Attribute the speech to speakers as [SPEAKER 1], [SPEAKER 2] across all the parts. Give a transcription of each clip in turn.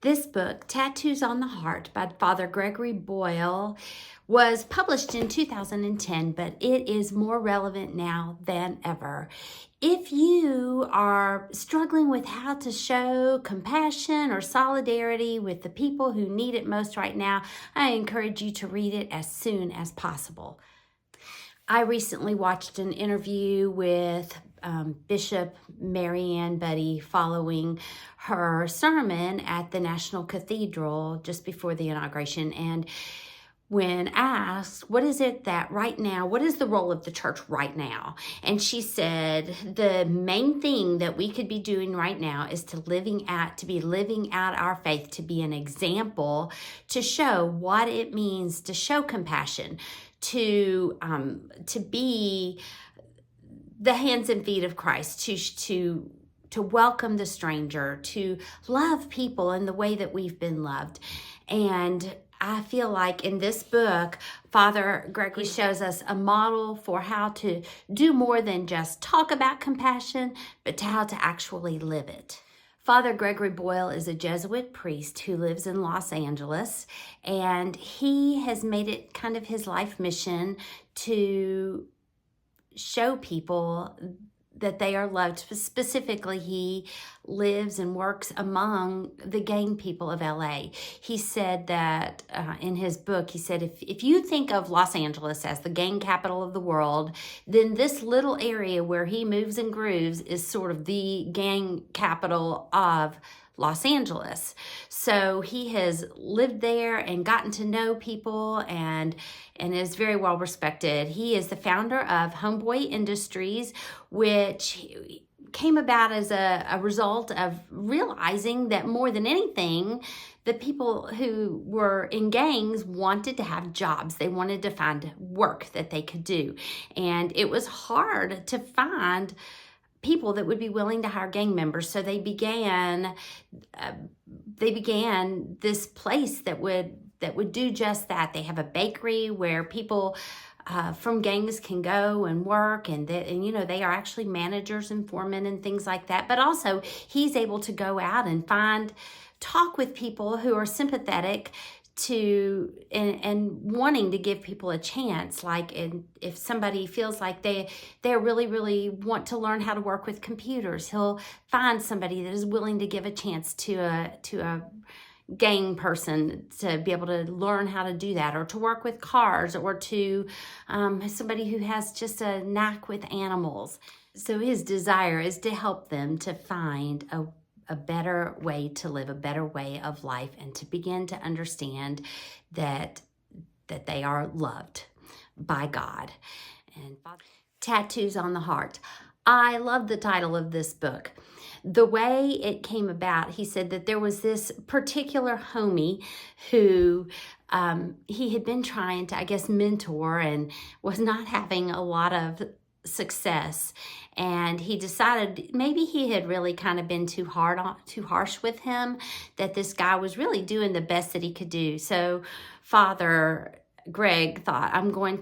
[SPEAKER 1] This book, Tattoos on the Heart by Father Gregory Boyle, was published in 2010, but it is more relevant now than ever. If you are struggling with how to show compassion or solidarity with the people who need it most right now, I encourage you to read it as soon as possible. I recently watched an interview with Bishop Marianne Buddy following her sermon at the National Cathedral just before the inauguration. And when asked, what is it that right now, what is the role of the church right now? And she said, the main thing that we could be doing right now is to be living out our faith, to be an example, to show what it means to show compassion, to be the hands and feet of Christ, to welcome the stranger, to love people in the way that we've been loved. And I feel like in this book, Father Gregory shows us a model for how to do more than just talk about compassion, but to how to actually live it. Father Gregory Boyle is a Jesuit priest who lives in Los Angeles, and he has made it kind of his life mission to show people that they are loved. Specifically, he lives and works among the gang people of LA. He said that in his book, he said, if you think of Los Angeles as the gang capital of the world, then this little area where he moves and grooves is sort of the gang capital of Los Angeles. So he has lived there and gotten to know people and is very well respected. He is the founder of Homeboy Industries, which came about as a result of realizing that more than anything, the people who were in gangs wanted to have jobs. They wanted to find work that they could do. And it was hard to find people that would be willing to hire gang members. So they began this place that would do just that. They have a bakery where people from gangs can go and work, and they are actually managers and foremen and things like that. But also he's able to go out and talk with people who are sympathetic to and wanting to give people a chance. Like, if somebody feels like they really want to learn how to work with computers, he'll find somebody that is willing to give a chance to a gang person to be able to learn how to do that, or to work with cars, or to somebody who has just a knack with animals. So his desire is to help them to find a better way to live, a better way of life, and to begin to understand that they are loved by God. And Tattoos on the Heart. I love the title of this book. The way it came about, he said that there was this particular homie who he had been trying to, I guess, mentor and was not having a lot of success. And he decided maybe he had really kind of been too harsh with him, that this guy was really doing the best that he could do. So Father Greg thought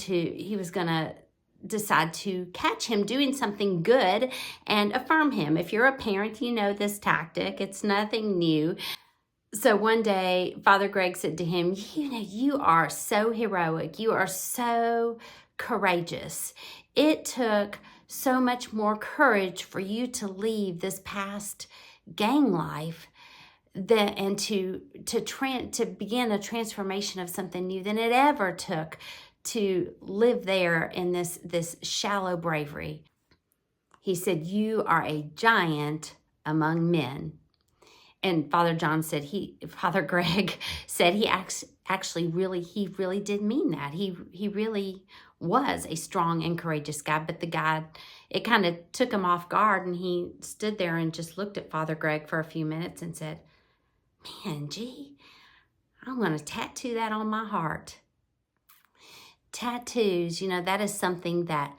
[SPEAKER 1] he was going to decide to catch him doing something good and affirm him. If you're a parent, you know this tactic. It's nothing new. So one day, Father Greg said to him, you are so heroic. You are so courageous. It took so much more courage for you to leave this past gang life and to begin a transformation of something new than it ever took to live there in this shallow bravery. He said, you are a giant among men. And Father Greg said he really did mean that. He really was a strong and courageous guy, but it kind of took him off guard, and he stood there and just looked at Father Greg for a few minutes and said, man, gee, I'm going to tattoo that on my heart. Tattoos, that is something that,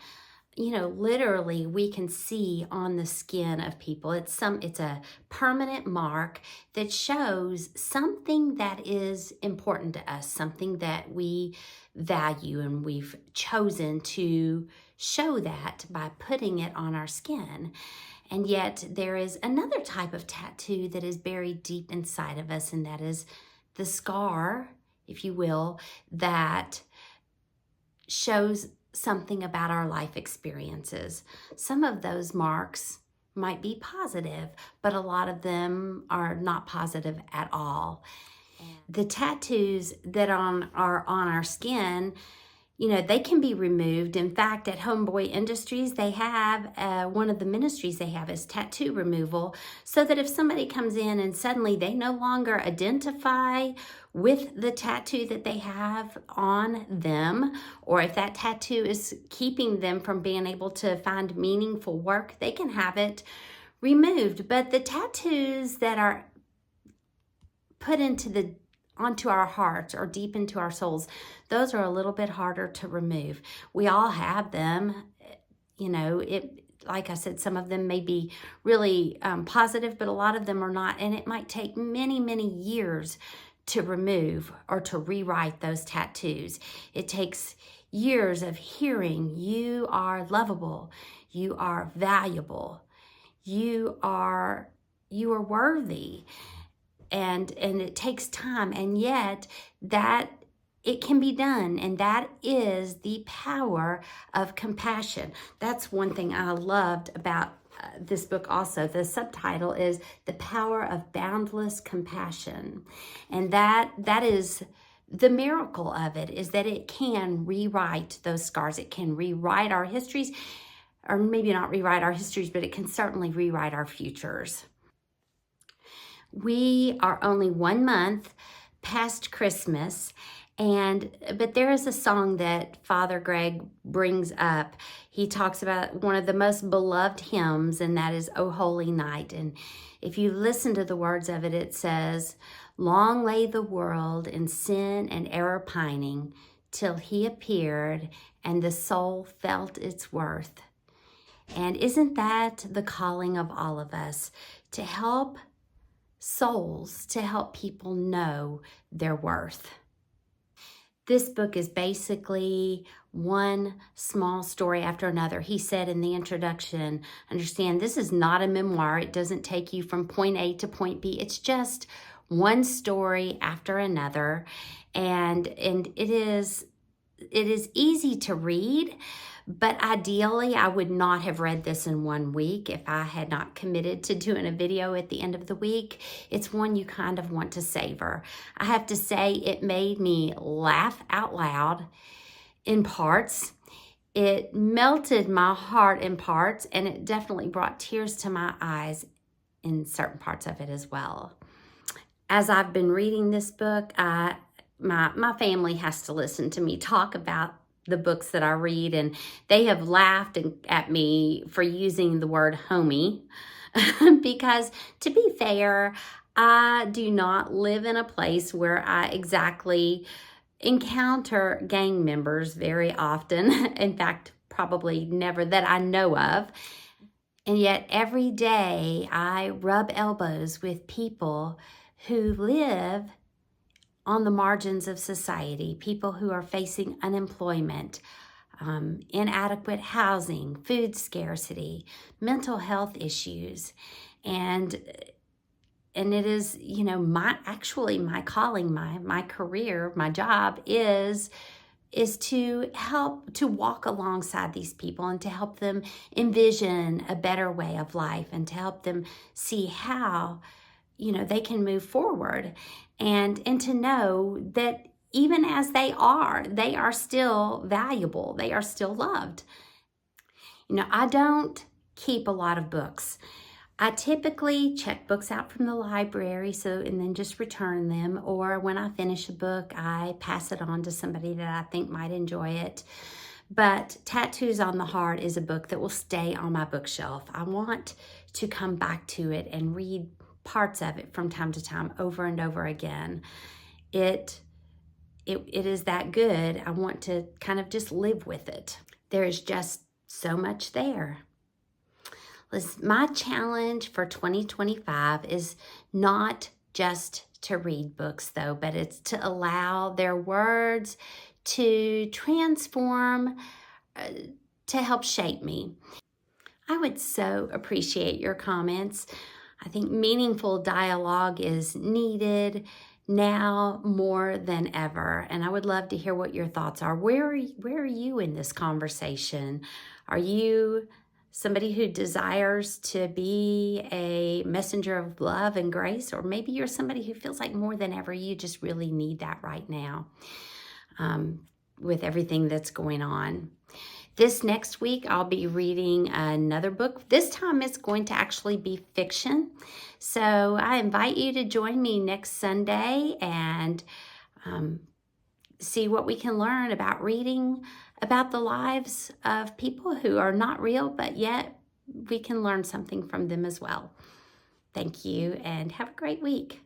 [SPEAKER 1] literally we can see on the skin of people. It's a permanent mark that shows something that is important to us, something that we value, and we've chosen to show that by putting it on our skin. And yet there is another type of tattoo that is buried deep inside of us, and that is the scar, if you will, that shows something about our life experiences. Some of those marks might be positive, but a lot of them are not positive at all. The tattoos that are on our skin, they can be removed. In fact, at Homeboy Industries, they have one of the ministries they have is tattoo removal, so that if somebody comes in and suddenly they no longer identify with the tattoo that they have on them, or if that tattoo is keeping them from being able to find meaningful work, they can have it removed. But the tattoos that are put onto our hearts or deep into our souls, those are a little bit harder to remove. We all have them. Like I said, some of them may be really positive, but a lot of them are not. And it might take many, many years to remove or to rewrite those tattoos. It takes years of hearing, you are lovable, you are valuable, you are worthy. And it takes time, and yet that it can be done, and that is the power of compassion. That's one thing I loved about this book also. The subtitle is The Power of Boundless Compassion, and that is the miracle of it, is that it can rewrite those scars. It can rewrite our histories, or maybe not rewrite our histories, but it can certainly rewrite our futures. We are only 1 month past Christmas, but there is a song that Father Greg brings up. He talks about one of the most beloved hymns, and that is O Holy Night. And if you listen to the words of it, it says, "Long lay the world in sin and error pining, till he appeared and the soul felt its worth." And isn't that the calling of all of us, to help souls, to help people know their worth? This book is basically one small story after another. He said in the introduction, understand, this is not a memoir. It doesn't take you from point A to point B. It's just one story after another. And it is easy to read, but ideally I would not have read this in 1 week if I had not committed to doing a video at the end of the week. It's one you kind of want to savor. I have to say, it made me laugh out loud in parts. It melted my heart in parts, and it definitely brought tears to my eyes in certain parts of it as well. As I've been reading this book, my family has to listen to me talk about the books that I read, and they have laughed at me for using the word homie because, to be fair, I do not live in a place where I exactly encounter gang members very often. In fact, probably never that I know of. And yet every day I rub elbows with people who live on the margins of society, people who are facing unemployment, inadequate housing, food scarcity, mental health issues. And it is, my calling, my career, my job is to help, to walk alongside these people and to help them envision a better way of life, and to help them see how they can move forward, and to know that even as they are still valuable. They are still loved. I don't keep a lot of books. I typically check books out from the library, and then just return them. Or when I finish a book, I pass it on to somebody that I think might enjoy it. But Tattoos on the Heart is a book that will stay on my bookshelf. I want to come back to it and read parts of it from time to time, over and over again. It is that good. I want to kind of just live with it. There is just so much there. Listen, my challenge for 2025 is not just to read books, though, but it's to allow their words to transform, to help shape me. I would so appreciate your comments. I think meaningful dialogue is needed now more than ever, and I would love to hear what your thoughts are. Where are you in this conversation? Are you somebody who desires to be a messenger of love and grace, or maybe you're somebody who feels like more than ever you just really need that right now, with everything that's going on? This next week, I'll be reading another book. This time it's going to actually be fiction. So I invite you to join me next Sunday and see what we can learn about reading about the lives of people who are not real, but yet we can learn something from them as well. Thank you and have a great week.